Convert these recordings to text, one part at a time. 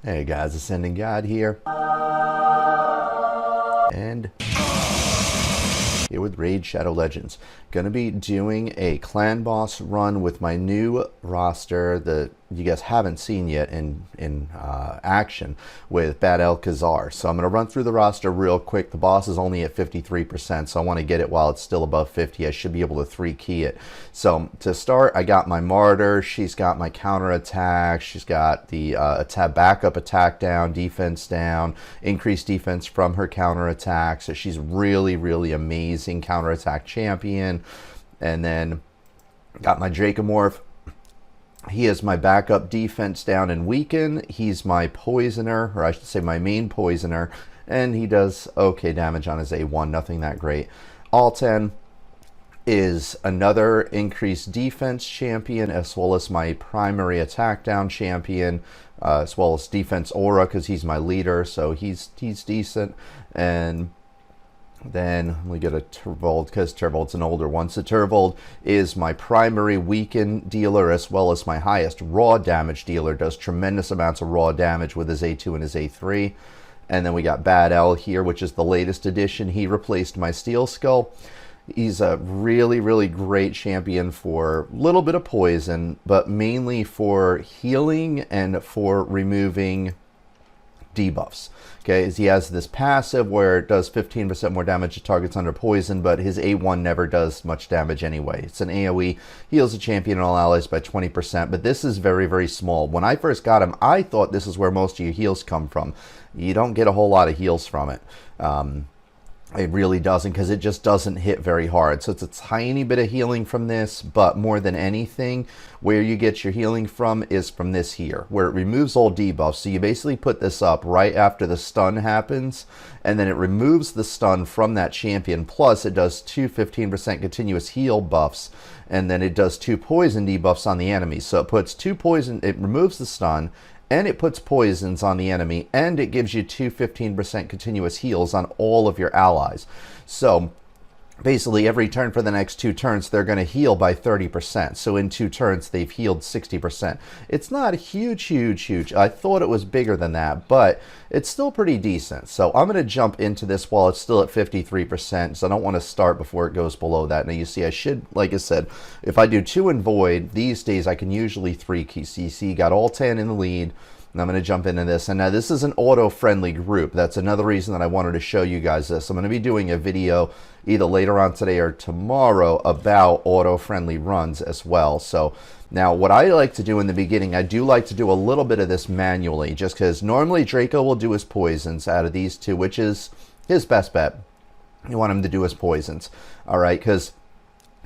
Hey guys, AscendantGod here. And here with Raid Shadow Legends. Gonna be doing a clan boss run with my new roster that you guys haven't seen yet in action with Bad-El-Kazar. So I'm gonna run through the roster real quick. The boss is only at 53%, so I want to get it while it's still above 50. I should be able to 3-key it. So to start, I got my Martyr. She's got my counter attack. She's got the backup attack down, defense down, increased defense from her counter attack. So she's really amazing counter attack champion. And then got my Dracomorph. He is my backup defense down and weaken. He's my poisoner, or I should say my main poisoner, and he does okay damage on his A1, nothing that great. Alten is another increased defense champion, as well as my primary attack down champion, as well as defense aura, because he's my leader, so he's decent. And then we get a Turvold, because Turvold's an older one. So Turvold is my primary weaken dealer, as well as my highest raw damage dealer. Does tremendous amounts of raw damage with his A2 and his A3. And then we got Bad-El here, which is the latest addition. He replaced my Steel Skull. He's a really great champion for a little bit of poison, but mainly for healing and for removing debuffs. Okay, he has this passive where it does 15% more damage to targets under poison, but his A1 never does much damage anyway. It's an AoE, heals a champion and all allies by 20%, but this is very small. When I first got him, I thought this is where most of your heals come from. You don't get a whole lot of heals from it. It really doesn't, because it just doesn't hit very hard. So it's a tiny bit of healing from this, but more than anything, where you get your healing from is from this here, where it removes all debuffs. So you basically put this up right after the stun happens, and then it removes the stun from that champion. Plus, it does two 15% continuous heal buffs, and then it does 2 poison debuffs on the enemy. So it puts 2 poison, it removes the stun, and it puts poisons on the enemy, and it gives you 2 15% continuous heals on all of your allies. So basically every turn for the next 2 turns, they're going to heal by 30%. So in 2 turns, they've healed 60%. It's not huge. I thought it was bigger than that, but it's still pretty decent. So I'm going to jump into this while it's still at 53%. So I don't want to start before it goes below that. Now you see, I should, like I said, if I do 2 in Void, these days I can usually 3-key. So you see, got all 10 in the lead. And I'm going to jump into this. And now this is an auto-friendly group. That's another reason that I wanted to show you guys this. I'm going to be doing a video either later on today or tomorrow about auto-friendly runs as well. So now what I like to do in the beginning, I do like to do a little bit of this manually, just because normally Draco will do his poisons out of these 2, which is his best bet. You want him to do his poisons. All right, because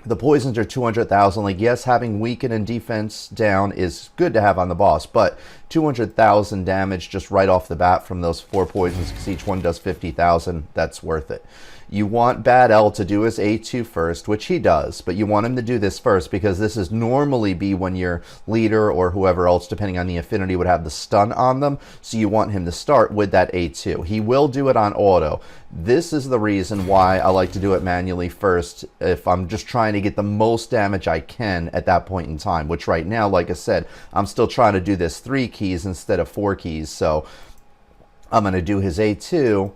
the poisons are 200,000. Like, yes, having weaken and defense down is good to have on the boss, but 200,000 damage just right off the bat from those 4 poisons, because each one does 50,000. That's worth it. You want Bad-El to do his A2 first, which he does, but you want him to do this first, because this is normally be when your leader or whoever else, depending on the affinity, would have the stun on them. So you want him to start with that A2. He will do it on auto. This is the reason why I like to do it manually first, if I'm just trying to get the most damage I can at that point in time, which right now, like I said, I'm still trying to do this 3 keys instead of 4 keys. So I'm going to do his A2.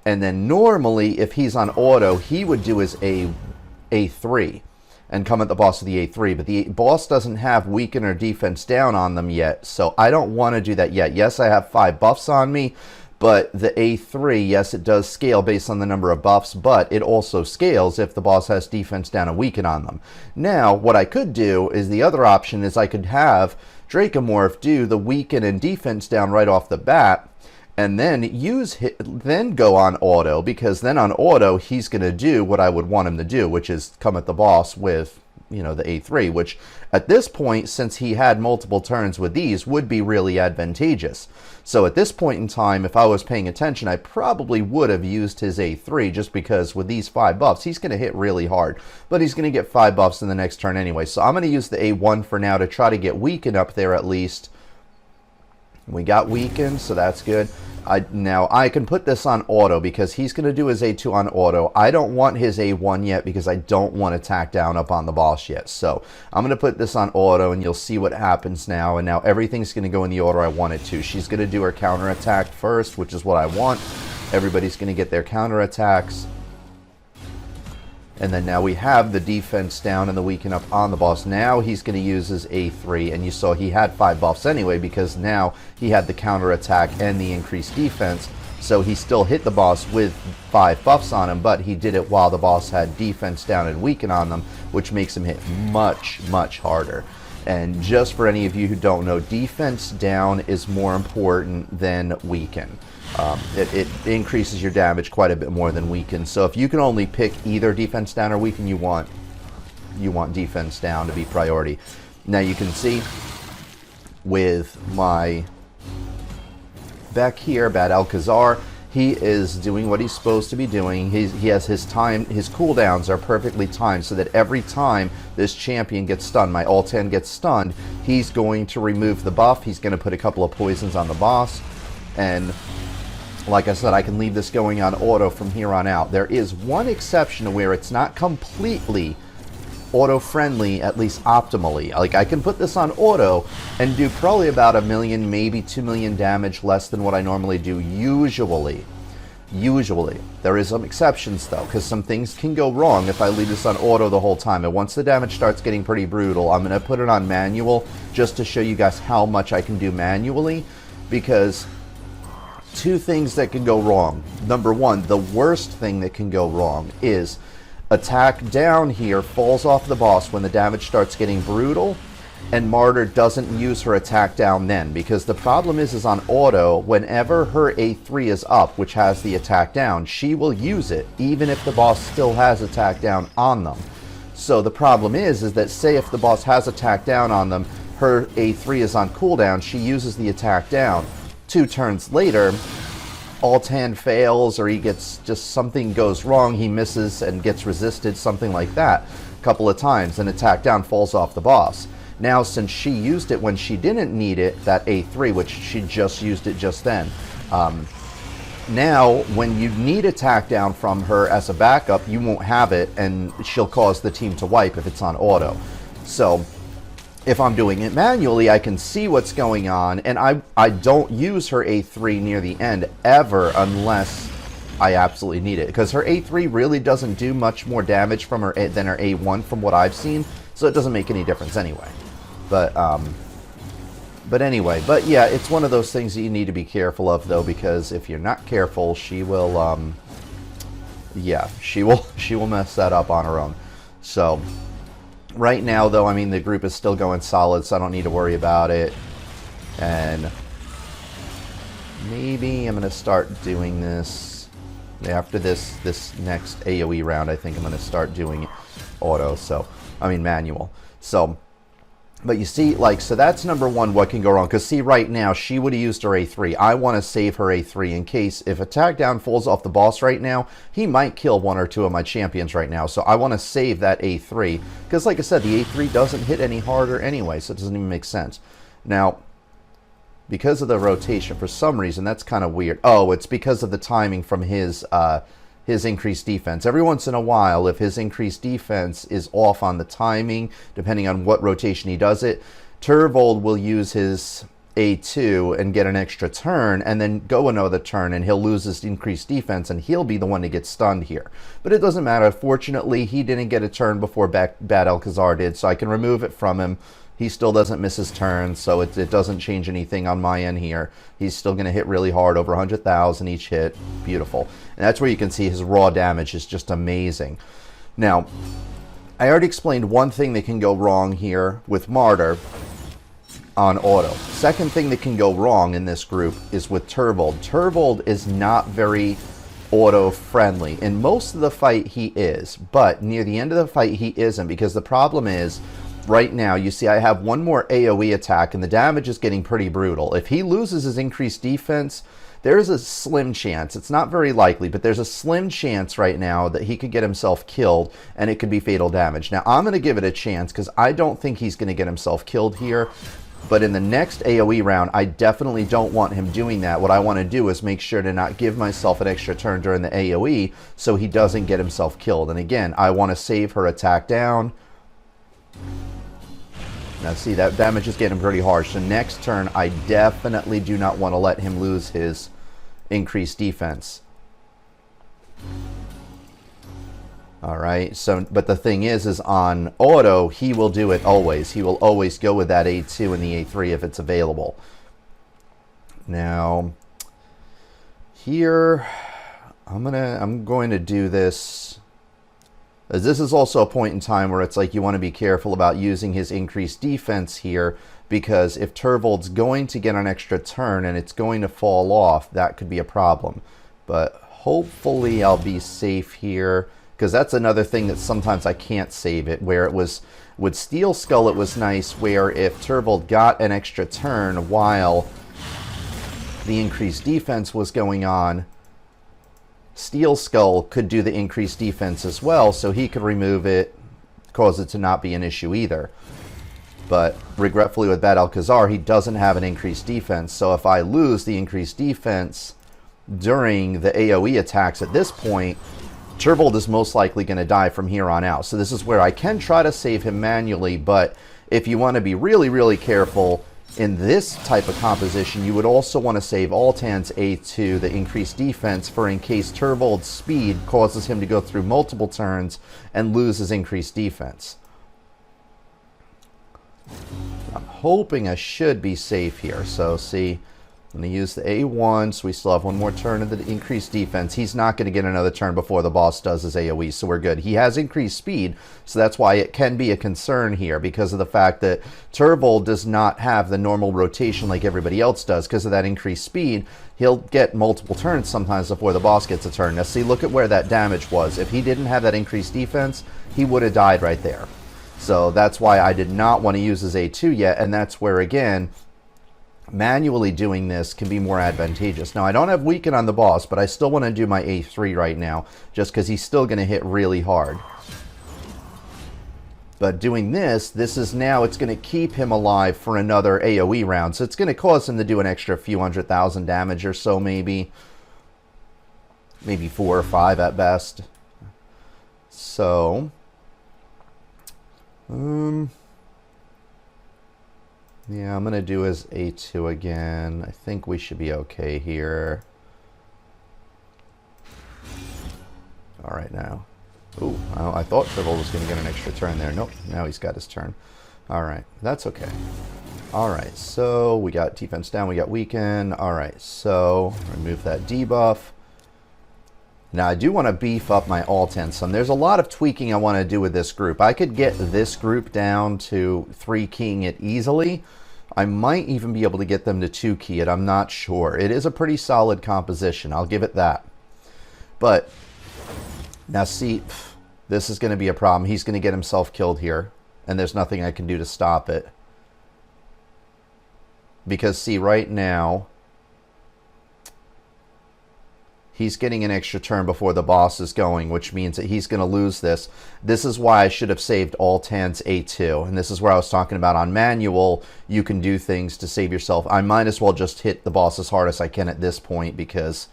And then normally, if he's on auto, he would do his A3 and come at the boss with the A3. But the boss doesn't have weaken or defense down on them yet, so I don't want to do that yet. Yes, I have 5 buffs on me, but the A3, yes, it does scale based on the number of buffs, but it also scales if the boss has defense down and weaken on them. Now, what I could do is the other option is I could have Dracomorph do the weaken and defense down right off the bat, and then then go on auto, because then on auto he's going to do what I would want him to do, which is come at the boss with, you know, the A3, which at this point, since he had multiple turns with these, would be really advantageous. So at this point in time, if I was paying attention, I probably would have used his A3, just because with these 5 buffs, he's going to hit really hard, but he's going to get 5 buffs in the next turn anyway. So I'm going to use the A1 for now to try to get weaken up there at least. We got weakened, so that's good. Now, I can put this on auto because he's going to do his A2 on auto. I don't want his A1 yet because I don't want to tack down up on the boss yet. So I'm going to put this on auto, and you'll see what happens now. And now everything's going to go in the order I want it to. She's going to do her counterattack first, which is what I want. Everybody's going to get their counterattacks. And then now we have the defense down and the weaken up on the boss. Now he's going to use his A3, and you saw he had 5 buffs anyway because now he had the counterattack and the increased defense. So he still hit the boss with 5 buffs on him, but he did it while the boss had defense down and weaken on them, which makes him hit much, much harder. And just for any of you who don't know, defense down is more important than weaken. It increases your damage quite a bit more than weaken. So if you can only pick either defense down or weaken, you want defense down to be priority. Now you can see with my BEK here, Bad-El-Kazar, he is doing what he's supposed to be doing. He has his cooldowns are perfectly timed so that every time this champion gets stunned, my Alt-10 gets stunned, he's going to remove the buff. He's going to put a couple of poisons on the boss, and like I said, I can leave this going on auto from here on out. There is one exception to where it's not completely auto-friendly, at least optimally. Like, I can put this on auto and do probably about 1 million, maybe 2 million damage less than what I normally do usually. There is some exceptions though, because some things can go wrong if I leave this on auto the whole time. And once the damage starts getting pretty brutal, I'm going to put it on manual just to show you guys how much I can do manually, because 2 things that can go wrong. Number 1, the worst thing that can go wrong is attack down here falls off the boss when the damage starts getting brutal, and Martyr doesn't use her attack down then, because the problem is on auto, whenever her A3 is up, which has the attack down, she will use it even if the boss still has attack down on them. So the problem is that say if the boss has attack down on them, her A3 is on cooldown, she uses the attack down. 2 turns later, Alt-10 fails, or he gets just something goes wrong, he misses and gets resisted, something like that, a couple of times, and attack down falls off the boss. Now, since she used it when she didn't need it, that A3, which she just used it just then, now when you need attack down from her as a backup, you won't have it, and she'll cause the team to wipe if it's on auto. So if I'm doing it manually, I can see what's going on, and I don't use her A3 near the end ever unless I absolutely need it, because her A3 really doesn't do much more damage from her than her A1 from what I've seen, so it doesn't make any difference anyway. But anyway, but yeah, it's one of those things that you need to be careful of though, because if you're not careful, she will yeah, she will mess that up on her own. So right now, though, I mean, the group is still going solid, so I don't need to worry about it. And maybe I'm going to start doing this after this next AoE round. I think I'm going to start doing auto, so I mean manual. So, but you see, like, so that's number 1, what can go wrong. Because see, right now, she would have used her A3. I want to save her A3 in case if attack down falls off the boss right now, he might kill 1 or 2 of my champions right now. So I want to save that A3. Because like I said, the A3 doesn't hit any harder anyway, so it doesn't even make sense. Now, because of the rotation, for some reason, that's kind of weird. Oh, it's because of the timing from his increased defense. Every once in a while, if his increased defense is off on the timing, depending on what rotation he does it, Turvold will use his A2 and get an extra turn, and then go another turn, and he'll lose his increased defense, and he'll be the one to get stunned here. But it doesn't matter. Fortunately, he didn't get a turn before Bad-El-Kazar did, so I can remove it from him. He still doesn't miss his turn, so it doesn't change anything on my end here. He's still going to hit really hard, over 100,000 each hit. Beautiful. And that's where you can see his raw damage is just amazing. Now, I already explained one thing that can go wrong here with Martyr on auto. Second thing that can go wrong in this group is with Turvold. Turvold is not very auto-friendly. In most of the fight, he is. But near the end of the fight, he isn't, because the problem is, right now, you see I have 1 more AoE attack, and the damage is getting pretty brutal. If he loses his increased defense, there's a slim chance, it's not very likely, but there's a slim chance right now that he could get himself killed, and it could be fatal damage. Now, I'm going to give it a chance, because I don't think he's going to get himself killed here. But in the next AoE round, I definitely don't want him doing that. What I want to do is make sure to not give myself an extra turn during the AoE so he doesn't get himself killed. And again, I want to save her attack down. Now see, that damage is getting pretty harsh. So next turn, I definitely do not want to let him lose his increased defense. All right, so, but the thing is on auto, he will do it always. He will always go with that A2 and the A3 if it's available. Now, here, I'm going to do this, as this is also a point in time where it's like you want to be careful about using his increased defense here, because if Turvold's going to get an extra turn and it's going to fall off, that could be a problem. But hopefully I'll be safe here. Because that's another thing that sometimes I can't save it, where it was, with Steel Skull it was nice, where if Turvold got an extra turn while the increased defense was going on, Steel Skull could do the increased defense as well, so he could remove it, cause it to not be an issue either. But regretfully with Bad-El-Kazar, he doesn't have an increased defense, so if I lose the increased defense during the AoE attacks at this point, Turvold is most likely going to die from here on out. So this is where I can try to save him manually, but if you want to be really, really careful in this type of composition, you would also want to save Altan's A2, the increased defense, for in case Turvold's speed causes him to go through multiple turns and lose his increased defense. I'm hoping I should be safe here. So see, I'm going to use the A1, so we still have one more turn of the increased defense. He's not going to get another turn before the boss does his AoE, so we're good. He has increased speed, so that's why it can be a concern here, because of the fact that Turvold does not have the normal rotation like everybody else does. Because of that increased speed, he'll get multiple turns sometimes before the boss gets a turn. Now see, look at where that damage was. If he didn't have that increased defense, he would have died right there. So that's why I did not want to use his A2 yet, and that's where, again, manually doing this can be more advantageous. Now, I don't have weaken on the boss, but I still want to do my A3 right now, just because he's still going to hit really hard. But doing this is now, it's going to keep him alive for another AoE round. So it's going to cause him to do an extra few 100,000 damage or so, maybe. Maybe 4 or 5 at best. So, yeah, I'm going to do his A2 again. I think we should be okay here. All right, now. Ooh, I thought Turvold was going to get an extra turn there. Nope, now he's got his turn. All right, that's okay. All right, so we got defense down, we got weaken. All right, so remove that debuff. Now, I do want to beef up my Altan some. There's a lot of tweaking I want to do with this group. I could get this group down to 3-keying it easily. I might even be able to get them to 2-key it. I'm not sure. It is a pretty solid composition. I'll give it that. But, now see, this is going to be a problem. He's going to get himself killed here. And there's nothing I can do to stop it. Because, see, right now, he's getting an extra turn before the boss is going, which means that he's going to lose this. This is why I should have saved Altan's A2. And this is where I was talking about on manual, you can do things to save yourself. I might as well just hit the boss as hard as I can at this point, because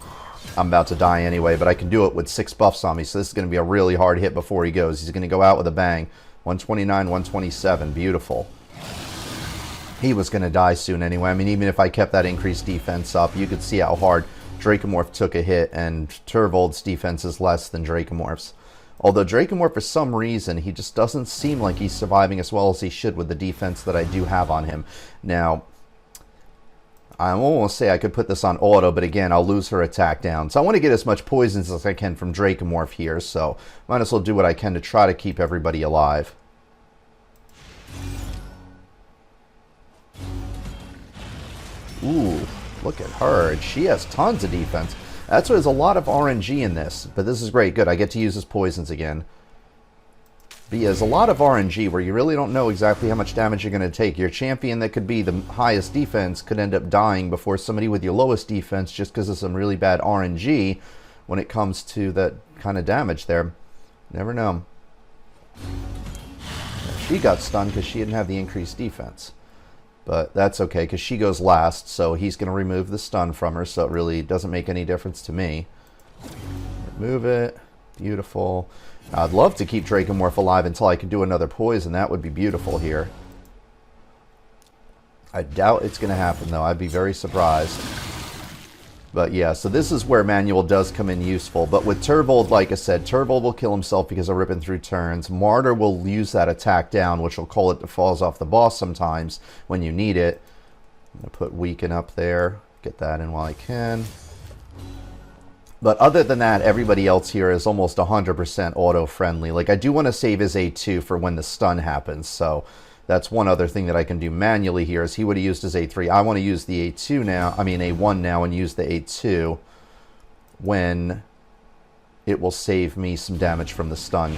I'm about to die anyway. But I can do it with 6 buffs on me, so this is going to be a really hard hit before he goes. He's going to go out with a bang. 129, 127. Beautiful. He was going to die soon anyway. I mean, even if I kept that increased defense up, you could see how hard Dracomorph took a hit, and Turvold's defense is less than Dracomorph's. Although Dracomorph, for some reason, he just doesn't seem like he's surviving as well as he should with the defense that I do have on him. Now, I almost say I could put this on auto, but again, I'll lose her attack down. So I want to get as much poisons as I can from Dracomorph here, so might as well do what I can to try to keep everybody alive. Ooh. Look at her. She has tons of defense. That's why there's a lot of RNG in this. But this is great. Good. I get to use his poisons again. But yeah, there's a lot of RNG where you really don't know exactly how much damage you're going to take. Your champion that could be the highest defense could end up dying before somebody with your lowest defense just because of some really bad RNG when it comes to that kind of damage there. Never know. She got stunned because she didn't have the increased defense. But that's okay, because she goes last, so he's going to remove the stun from her, so it really doesn't make any difference to me. Remove it. Beautiful. I'd love to keep Dracomorph alive until I can do another poison. That would be beautiful here. I doubt it's going to happen, though. I'd be very surprised. But yeah, so this is where Manual does come in useful. But with Turvold, like I said, Turvold will kill himself because of ripping through turns. Martyr will use that attack down, which will call it falls off the boss sometimes when you need it. I'm going to put Weaken up there. Get that in while I can. But other than that, everybody else here is almost 100% auto-friendly. Like, I do want to save his A2 for when the stun happens, so that's one other thing that I can do manually here, is he would have used his A3. I want to use the A2 now, I mean A1 now, and use the A2 when it will save me some damage from the stun.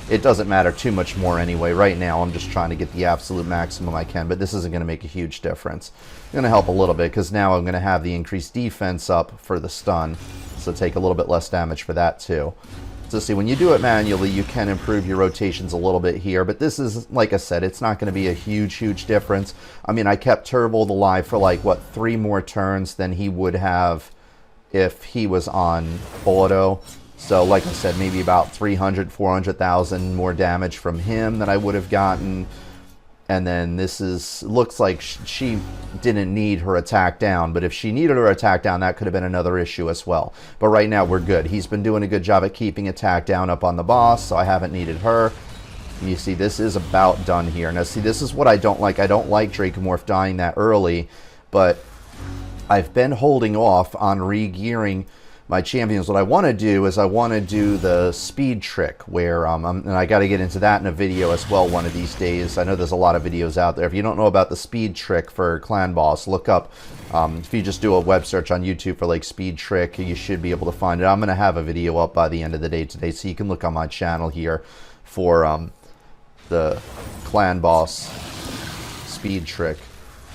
It doesn't matter too much more anyway. Right now, I'm just trying to get the absolute maximum I can, but this isn't going to make a huge difference. It's going to help a little bit, because now I'm going to have the increased defense up for the stun, so take a little bit less damage for that too. So see, when you do it manually, you can improve your rotations a little bit here, but this is, like I said, it's not going to be a huge difference. I mean, I kept Turvold alive for like, what, 3 more turns than he would have if he was on auto. So, like I said, maybe about 300, 400,000 more damage from him than I would have gotten. And then this is, looks like she didn't need her attack down, but if she needed her attack down, that could have been another issue as well. But right now, we're good. He's been doing a good job at keeping attack down up on the boss, so I haven't needed her. You see, this is about done here. Now, see, this is what I don't like. I don't like Dracomorph dying that early, but I've been holding off on re-gearing my champions. What I want to do is I want to do the speed trick where, and I got to get into that in a video as well one of these days. I know there's a lot of videos out there. If you don't know about the speed trick for Clan Boss, look up, if you just do a web search on YouTube for like speed trick, you should be able to find it. I'm going to have a video up by the end of the day today, so you can look on my channel here for the Clan Boss speed trick.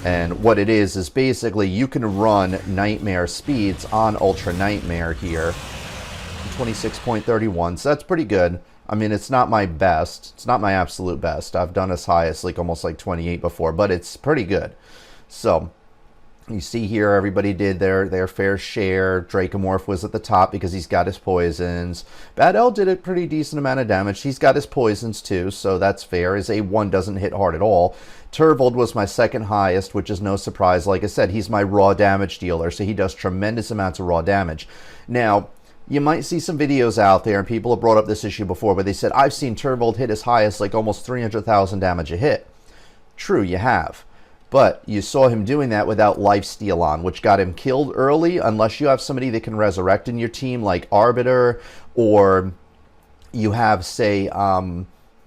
And what it is basically you can run Nightmare speeds on Ultra Nightmare here. 26.31, so that's pretty good. I mean, it's not my best. It's not my absolute best. I've done as high as like almost like 28 before, but it's pretty good. So you see here, everybody did their fair share. Dracomorph was at the top because he's got his poisons. Bad-El did a pretty decent amount of damage. He's got his poisons too, so that's fair. His A1 doesn't hit hard at all. Turvold was my second highest, which is no surprise. Like I said, he's my raw damage dealer, so he does tremendous amounts of raw damage. Now, you might see some videos out there, and people have brought up this issue before, but they said, I've seen Turvold hit his highest like almost 300,000 damage a hit. True, you have. But you saw him doing that without lifesteal on, which got him killed early, unless you have somebody that can resurrect in your team, like Arbiter, or you have, say,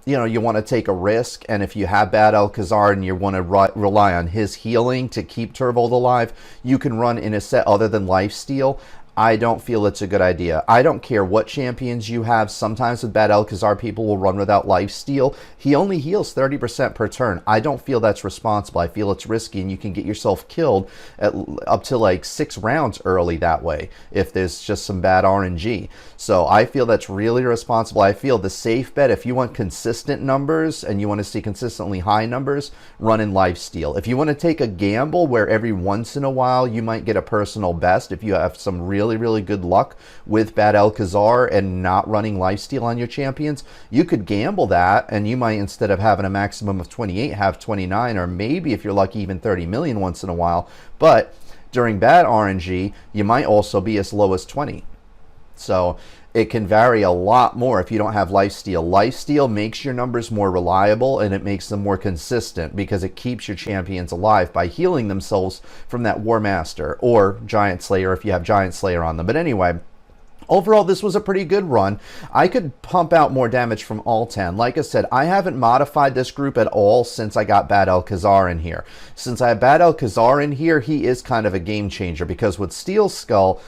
you know, you want to take a risk, and if you have Bad-El-Kazar and you want to rely on his healing to keep Turvold alive, you can run in a set other than lifesteal. I don't feel it's a good idea. I don't care what champions you have. Sometimes with Bad-El-Kazar, people will run without lifesteal. He only heals 30% per turn. I don't feel that's responsible. I feel it's risky, and you can get yourself killed at up to like 6 rounds early that way if there's just some bad RNG. So I feel that's really irresponsible. I feel the safe bet, if you want consistent numbers and you want to see consistently high numbers, run in lifesteal. If you want to take a gamble where every once in a while you might get a personal best, if you have some really good luck with Bad-El-Kazar and not running lifesteal on your champions, you could gamble that, and you might, instead of having a maximum of 28, have 29, or maybe if you're lucky even 30 million once in a while. But during bad RNG, you might also be as low as 20. So it can vary a lot more if you don't have lifesteal. Lifesteal makes your numbers more reliable, and it makes them more consistent because it keeps your champions alive by healing themselves from that War Master or Giant Slayer if you have Giant Slayer on them. But anyway, overall, this was a pretty good run. I could pump out more damage from Altan. Like I said, I haven't modified this group at all since I got Bad-El-Kazar in here. Since I have Bad-El-Kazar in here, he is kind of a game changer, because with Steel Skull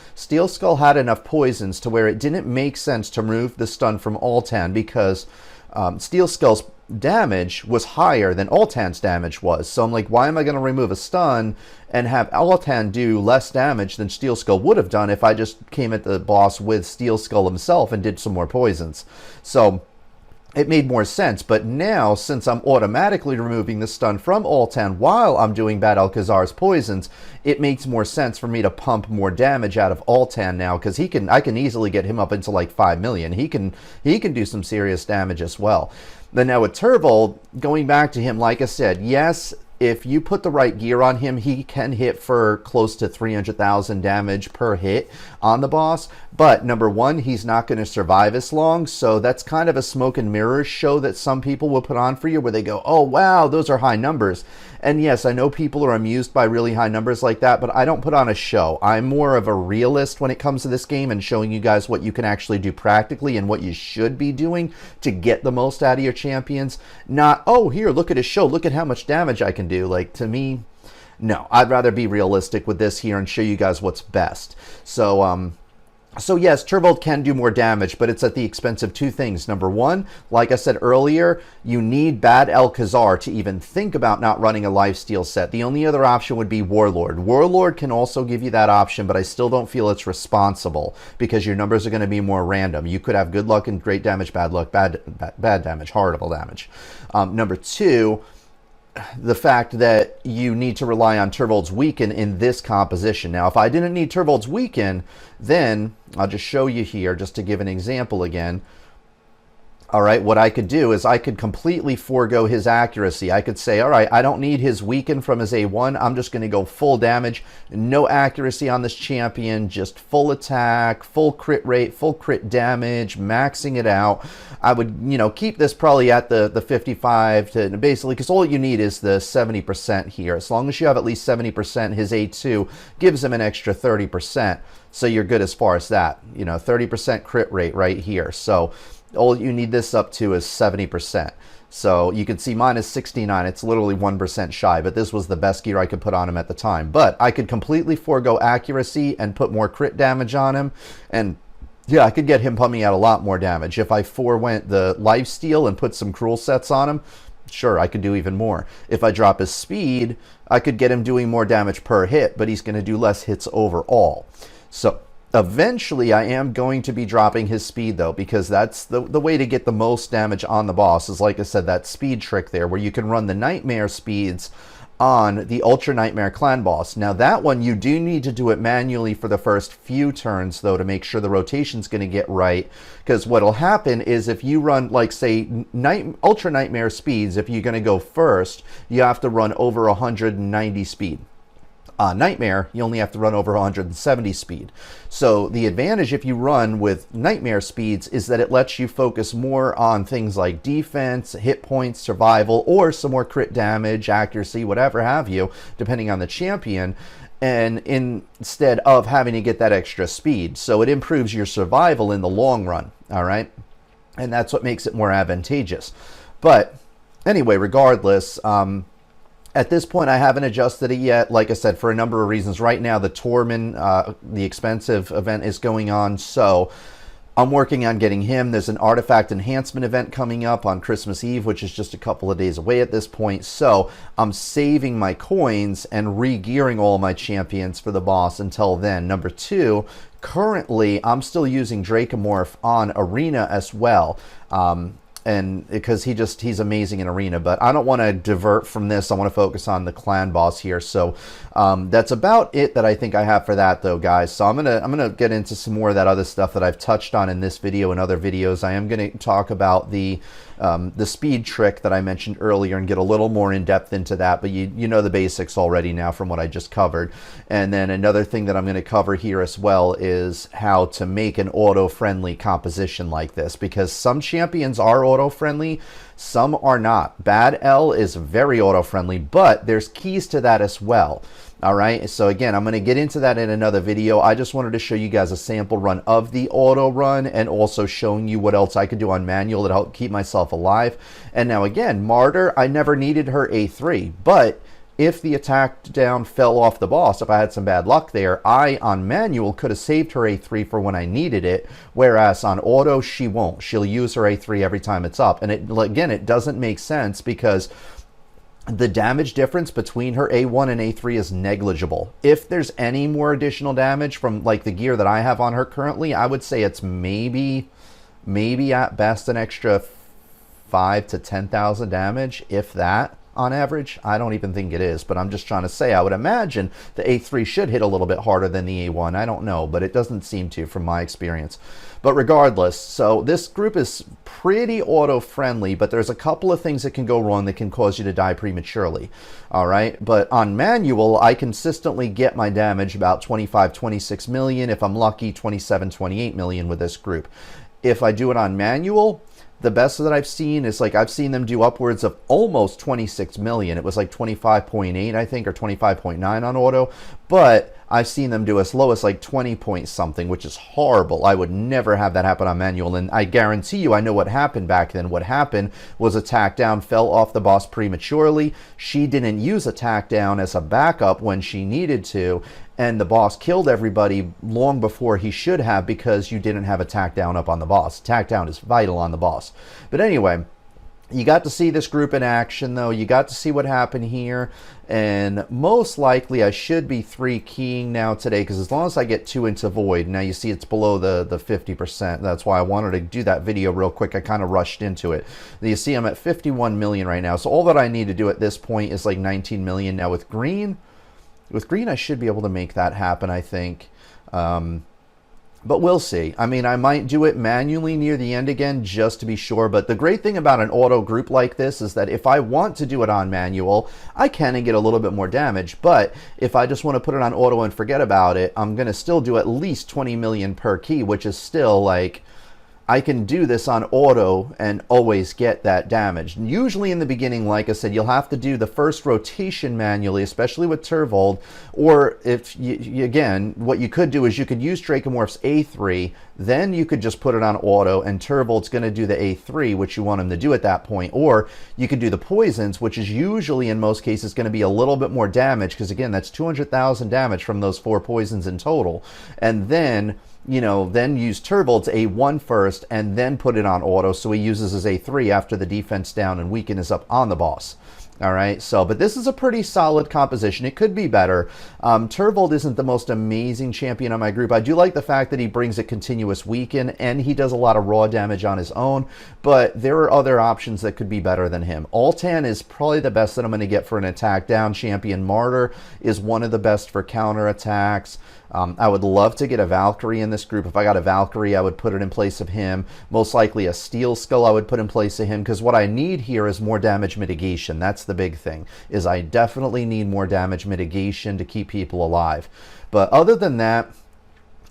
had enough poisons to where it didn't make sense to remove the stun from Altan, because Steel Skull's damage was higher than Altan's damage was. So I'm like, why am I going to remove a stun and have Altan do less damage than Steel Skull would have done if I just came at the boss with Steel Skull himself and did some more poisons? So it made more sense. But now, since I'm automatically removing the stun from Altan while I'm doing Bad-El-Kazar's poisons, it makes more sense for me to pump more damage out of Altan now, because I can easily get him up into like 5 million. He can do some serious damage as well. Then now with Turvold, going back to him, like I said, yes, if you put the right gear on him, he can hit for close to 300,000 damage per hit on the boss. But number one, he's not going to survive as long. So that's kind of a smoke and mirrors show that some people will put on for you, where they go, oh, wow, those are high numbers. And yes, I know people are amused by really high numbers like that, but I don't put on a show. I'm more of a realist when it comes to this game, and showing you guys what you can actually do practically and what you should be doing to get the most out of your champions. Not, oh, here, look at his show. Look at how much damage I can do. Like, to me, no. I'd rather be realistic with this here and show you guys what's best. So yes, Turvold can do more damage, but it's at the expense of two things. Number one, like I said earlier, you need Bad-El-Kazar to even think about not running a lifesteal set. The only other option would be Warlord. Warlord can also give you that option, but I still don't feel it's responsible, because your numbers are going to be more random. You could have good luck and great damage, bad luck, bad damage, horrible damage. Number two, the fact that you need to rely on Turvold's Weaken in this composition. Now, if I didn't need Turvold's Weaken, then I'll just show you here, just to give an example again. All right, what I could do is I could completely forego his accuracy. I could say, all right, I don't need his Weaken from his A1. I'm just going to go full damage, no accuracy on this champion, just full attack, full crit rate, full crit damage, maxing it out. I would, you know, keep this probably at the 55 to basically, because all you need is the 70% here. As long as you have at least 70%, his A2 gives him an extra 30%. So you're good as far as that, you know, 30% crit rate right here. So all you need this up to is 70%. So you can see mine is 69. It's literally 1% shy, but this was the best gear I could put on him at the time. But I could completely forego accuracy and put more crit damage on him. And yeah, I could get him pumping out a lot more damage. If I forewent the lifesteal and put some cruel sets on him, sure, I could do even more. If I drop his speed, I could get him doing more damage per hit, but he's going to do less hits overall. So eventually, I am going to be dropping his speed, though, because that's the way to get the most damage on the boss is, like I said, that speed trick there, where you can run the Nightmare speeds on the Ultra Nightmare clan boss. Now, that one, you do need to do it manually for the first few turns, though, to make sure the rotation's going to get right, because what'll happen is if you run, like, say, Ultra Nightmare speeds, if you're going to go first, you have to run over 190 speed. Nightmare, you only have to run over 170 speed. So the advantage if you run with Nightmare speeds is that it lets you focus more on things like defense, hit points, survival, or some more crit damage, accuracy, whatever have you, depending on the champion, and instead of having to get that extra speed. So it improves your survival in the long run, all right? And that's what makes it more advantageous. But anyway, regardless, at this point, I haven't adjusted it yet, like I said, for a number of reasons. Right now, the Tormin, the expensive event is going on, so I'm working on getting him. There's an artifact enhancement event coming up on Christmas Eve, which is just a couple of days away at this point, so I'm saving my coins and re-gearing all my champions for the boss until then. Number two, currently, I'm still using Dracomorph on Arena as well. And because he's amazing in Arena, but I don't want to divert from this. I want to focus on the clan boss here. So that's about it that I think I have for that, though, guys. So I'm gonna get into some more of that other stuff that I've touched on in this video and other videos. I am going to talk about the speed trick that I mentioned earlier and get a little more in depth into that. But you know the basics already now from what I just covered. And then another thing that I'm going to cover here as well is how to make an auto-friendly composition like this, because some champions are auto-friendly, some are not. Bad-El is very auto-friendly, but there's keys to that as well. All right, so again, I'm going to get into that in another video. I just wanted to show you guys a sample run of the auto run and also showing you what else I could do on manual to help keep myself alive. And now again, Martyr, I never needed her A3, but if the attack down fell off the boss, if I had some bad luck there, I, on manual, could have saved her A3 for when I needed it, whereas on auto, she won't. She'll use her A3 every time it's up. And again, it doesn't make sense because the damage difference between her A1 and A3 is negligible. If there's any more additional damage from like the gear that I have on her currently, I would say it's maybe at best an extra 5 to 10,000 damage, if that, on average. I don't even think it is, but I'm just trying to say, I would imagine the A3 should hit a little bit harder than the A1. I don't know, but it doesn't seem to from my experience. But regardless, so this group is pretty auto-friendly, but there's a couple of things that can go wrong that can cause you to die prematurely. All right, but on manual, I consistently get my damage about 25, 26 million. If I'm lucky, 27, 28 million with this group. If I do it on manual, the best that I've seen is like I've seen them do upwards of almost 26 million. It was like 25.8, I think, or 25.9 on auto. But I've seen them do as low as like 20 point something, which is horrible. I would never have that happen on manual. And I guarantee you, I know what happened back then. What happened was attack down fell off the boss prematurely. She didn't use attack down as a backup when she needed to. And the boss killed everybody long before he should have because you didn't have attack down up on the boss. Attack down is vital on the boss. But anyway, you got to see this group in action, though. You got to see what happened here. And most likely I should be 3 keying now today, because as long as I get 2 into Void, now you see it's below the 50%. That's why I wanted to do that video real quick. I kind of rushed into it. You see I'm at 51 million right now. So all that I need to do at this point is like 19 million. Now with green, I should be able to make that happen, I think. But we'll see. I mean, I might do it manually near the end again just to be sure. But the great thing about an auto group like this is that if I want to do it on manual, I can and get a little bit more damage. But if I just want to put it on auto and forget about it, I'm going to still do at least 20 million per key, which is still like, I can do this on auto and always get that damage. And usually in the beginning, like I said, you'll have to do the first rotation manually, especially with Turvold. Or if you again, what you could do is you could use Dracomorph's A3, then you could just put it on auto, and Turvold's going to do the A3, which you want him to do at that point. Or you could do the poisons, which is usually in most cases going to be a little bit more damage, because again, that's 200,000 damage from those 4 poisons in total. And then, you know, then use Turvold's A1 first and then put it on auto, so he uses his A3 after the defense down and weaken is up on the boss. All right, so, but this is a pretty solid composition. It could be better. Turvold isn't the most amazing champion on my group. I do like the fact that he brings a continuous weaken and he does a lot of raw damage on his own, but there are other options that could be better than him. Altan is probably the best that I'm going to get for an attack down champion. Martyr is one of the best for counter attacks. I would love to get a Valkyrie in this group. If I got a Valkyrie, I would put it in place of him. Most likely a Steel Skull I would put in place of him, because what I need here is more damage mitigation. That's the big thing, is I definitely need more damage mitigation to keep people alive. But other than that,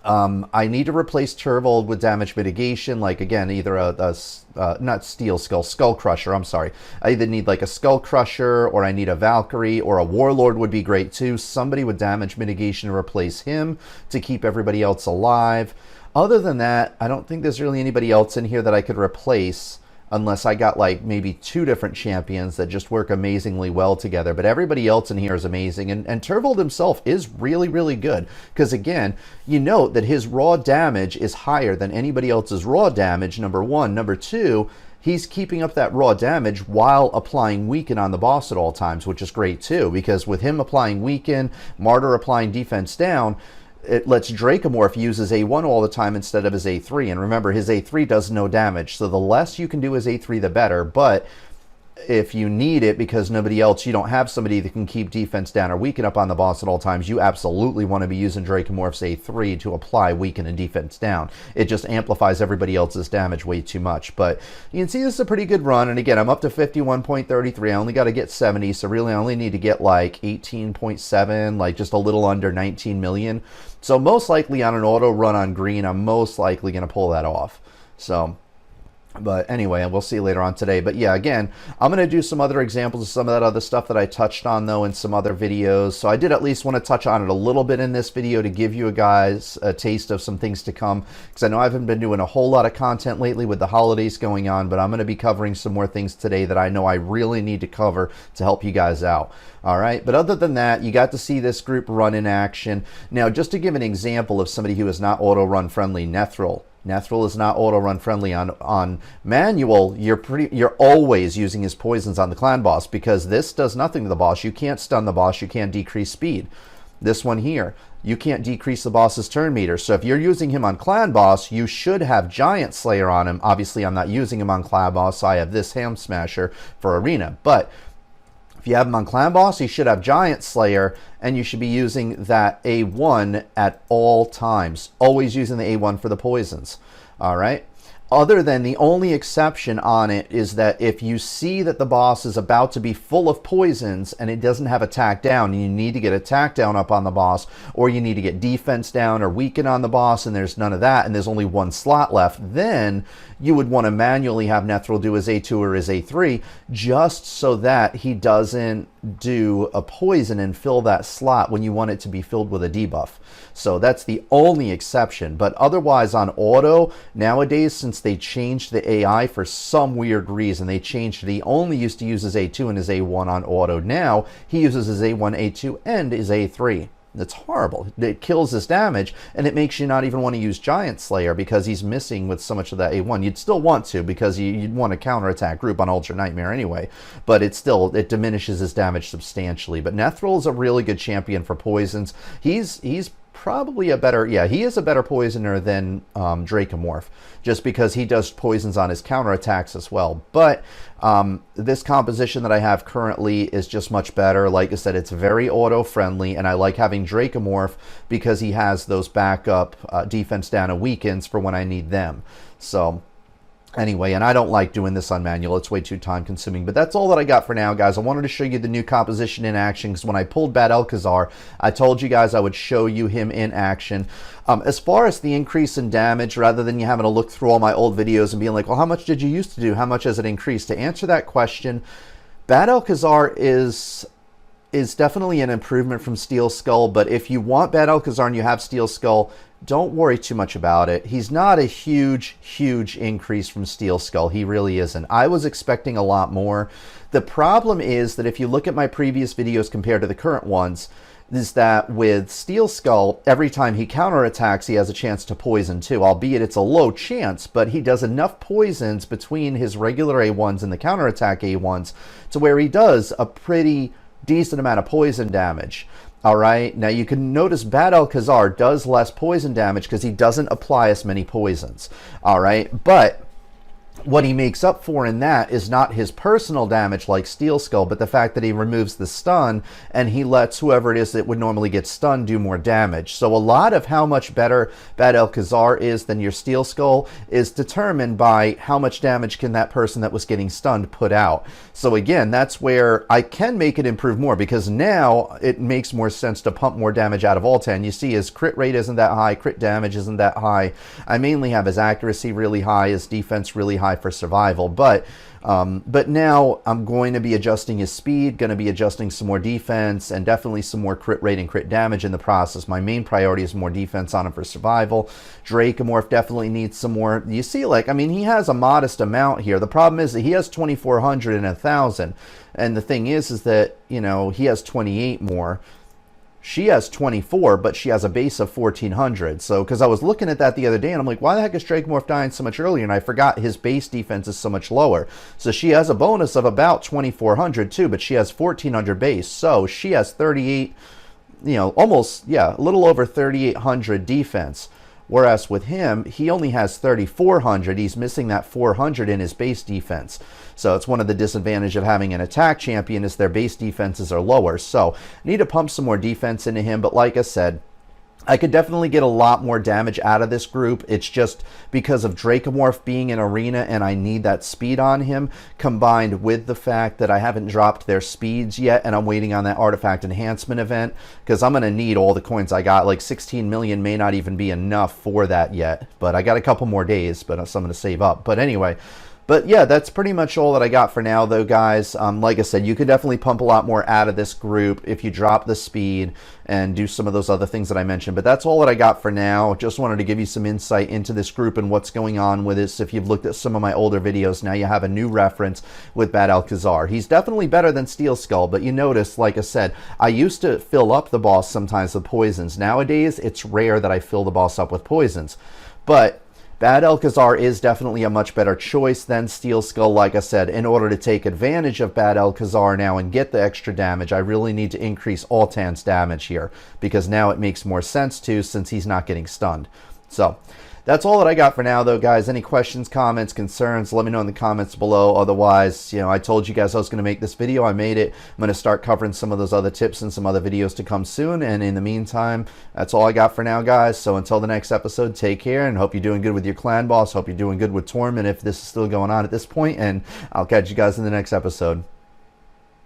I need to replace Turvold with damage mitigation, like again, either not Steel Skull, Skull Crusher, I'm sorry. I either need like a Skull Crusher, or I need a Valkyrie, or a Warlord would be great too. Somebody with damage mitigation to replace him to keep everybody else alive. Other than that, I don't think there's really anybody else in here that I could replace, unless I got like maybe 2 different champions that just work amazingly well together. But everybody else in here is amazing. And Turvold himself is really, really good. Because again, you note that his raw damage is higher than anybody else's raw damage, number 1. Number 2, he's keeping up that raw damage while applying weaken on the boss at all times, which is great too. Because with him applying weaken, Martyr applying defense down, it lets Dracomorph use his A1 all the time instead of his A3. And remember, his A3 does no damage. So the less you can do his A3, the better. But if you need it because nobody else, you don't have somebody that can keep defense down or weaken up on the boss at all times, you absolutely want to be using Dracomorph's A3 to apply weaken and defense down. It just amplifies everybody else's damage way too much. But you can see this is a pretty good run. And again, I'm up to 51.33. I only got to get 70. So really, I only need to get like 18.7, like just a little under 19 million. So most likely on an auto run on green, I'm most likely going to pull that off. So, but anyway, and we'll see later on today. But yeah, again, I'm going to do some other examples of some of that other stuff that I touched on, though, in some other videos. So I did at least want to touch on it a little bit in this video to give you guys a taste of some things to come. Because I know I haven't been doing a whole lot of content lately with the holidays going on, but I'm going to be covering some more things today that I know I really need to cover to help you guys out. All right, but other than that, you got to see this group run in action. Now, just to give an example of somebody who is not auto-run friendly, Nethril. Nethril is not auto-run friendly on manual. You're always using his poisons on the clan boss, because this does nothing to the boss. You can't stun the boss. You can't decrease speed. This one here, you can't decrease the boss's turn meter. So if you're using him on Clan Boss, you should have Giant Slayer on him. Obviously, I'm not using him on Clan Boss, so I have this Ham Smasher for Arena. But if you have him on Clan Boss, you should have Giant Slayer, and you should be using that A1 at all times. Always using the A1 for the poisons. All right? Other than the only exception on it is that if you see that the boss is about to be full of poisons and it doesn't have attack down, and you need to get attack down up on the boss, or you need to get defense down or weaken on the boss, and there's none of that, and there's only one slot left, then you would want to manually have Nethril do his A2 or his A3 just so that he doesn't do a poison and fill that slot when you want it to be filled with a debuff. So that's the only exception. But otherwise on auto, nowadays, since they changed the AI for some weird reason, they changed it. He only used to use his A2 and his A1 on auto. Now he uses his A1, A2, and his A3. That's horrible. It kills his damage, and it makes you not even want to use Giant Slayer because he's missing with so much of that A1. You'd still want to because you'd want to counterattack group on Ultra Nightmare anyway, but it diminishes his damage substantially. But Nethril is a really good champion for poisons. He's probably a better, he is a better poisoner than Dracomorph, just because he does poisons on his counterattacks as well. But this composition that I have currently is just much better. Like I said, it's very auto-friendly, and I like having Dracomorph because he has those backup defense down and weakens for when I need them. So anyway, and I don't like doing this on manual. It's way too time consuming. But that's all that I got for now, guys. I wanted to show you the new composition in action because when I pulled Bad-El-Kazar, I told you guys I would show you him in action. As far as the increase in damage, rather than you having to look through all my old videos and being like, well, how much did you used to do? How much has it increased? To answer that question, Bad-El-Kazar is definitely an improvement from Steel Skull, but if you want Bad-El-Kazar and you have Steel Skull, don't worry too much about it. He's not a huge increase from Steel Skull. He really isn't. I was expecting a lot more. The problem is that if you look at my previous videos compared to the current ones, is that with Steel Skull, every time he counterattacks, he has a chance to poison too, albeit it's a low chance, but he does enough poisons between his regular A1s and the counterattack A1s to where he does a pretty decent amount of poison damage. All right, now you can notice Bad-El-Kazar does less poison damage because he doesn't apply as many poisons. All right, but what he makes up for in that is not his personal damage like Steel Skull, but the fact that he removes the stun and he lets whoever it is that would normally get stunned do more damage. So a lot of how much better Bad-El-Kazar is than your Steel Skull is determined by how much damage can that person that was getting stunned put out. So again, that's where I can make it improve more, because now it makes more sense to pump more damage out of all 10. You see his crit rate isn't that high, crit damage isn't that high. I mainly have his accuracy really high, his defense really high for survival, but now I'm going to be adjusting his speed, going to be adjusting some more defense, and definitely some more crit rate and crit damage in the process. My main priority is more defense on him for survival. Dracomorph definitely needs some more. You see, like, I mean, he has a modest amount here. The problem is that he has 2,400 and 1,000, and the thing is that, you know, he has 28 more. She has 24, but she has a base of 1,400. So, because I was looking at that the other day, and I'm like, why the heck is Dracomorph dying so much earlier? And I forgot his base defense is so much lower. So she has a bonus of about 2,400 too, but she has 1,400 base. So she has 38, you know, almost, yeah, a little over 3,800 defense. Whereas with him, he only has 3,400. He's missing that 400 in his base defense. So it's one of the disadvantages of having an attack champion is their base defenses are lower. So I need to pump some more defense into him. But like I said, I could definitely get a lot more damage out of this group. It's just because of Dracomorph being in Arena and I need that speed on him, combined with the fact that I haven't dropped their speeds yet and I'm waiting on that artifact enhancement event, because I'm going to need all the coins I got. Like 16 million may not even be enough for that yet, but I got a couple more days, but so I'm going to save up. But anyway, but yeah, that's pretty much all that I got for now, though, guys. Like I said, you could definitely pump a lot more out of this group if you drop the speed and do some of those other things that I mentioned. But that's all that I got for now. Just wanted to give you some insight into this group and what's going on with this. If you've looked at some of my older videos, now you have a new reference with Bad-El-Kazar. He's definitely better than Steel Skull, but you notice, like I said, I used to fill up the boss sometimes with poisons. Nowadays, it's rare that I fill the boss up with poisons. But Bad-El-Kazar is definitely a much better choice than Steel Skull. Like I said, in order to take advantage of Bad-El-Kazar now and get the extra damage, I really need to increase Altan's damage here, because now it makes more sense to, since he's not getting stunned. So that's all that I got for now, though, guys. Any questions, comments, concerns, let me know in the comments below. Otherwise, you know, I told you guys I was going to make this video. I made it. I'm going to start covering some of those other tips and some other videos to come soon. And in the meantime, that's all I got for now, guys. So until the next episode, take care, and hope you're doing good with your clan boss. Hope you're doing good with Torment if this is still going on at this point. And I'll catch you guys in the next episode.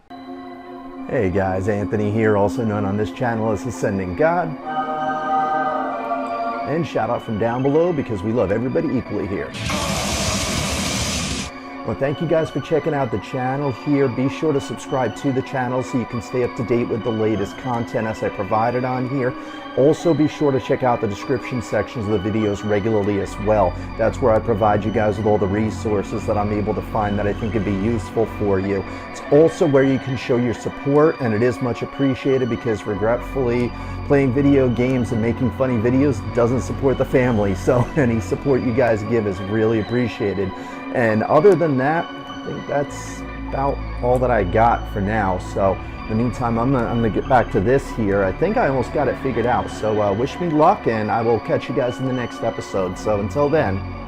Hey, guys. Anthony here, also known on this channel as AscendantGod. And shout out from down below, because we love everybody equally here. Well, thank you guys for checking out the channel here. Be sure to subscribe to the channel so you can stay up to date with the latest content as I provided on here. Also, be sure to check out the description sections of the videos regularly as well. That's where I provide you guys with all the resources that I'm able to find that I think would be useful for you. It's also where you can show your support, and it is much appreciated, because regretfully, playing video games and making funny videos doesn't support the family. So any support you guys give is really appreciated. And other than that, I think that's about all that I got for now. So in the meantime, I'm gonna get back to this here. I think I almost got it figured out. So wish me luck, and I will catch you guys in the next episode. So until then.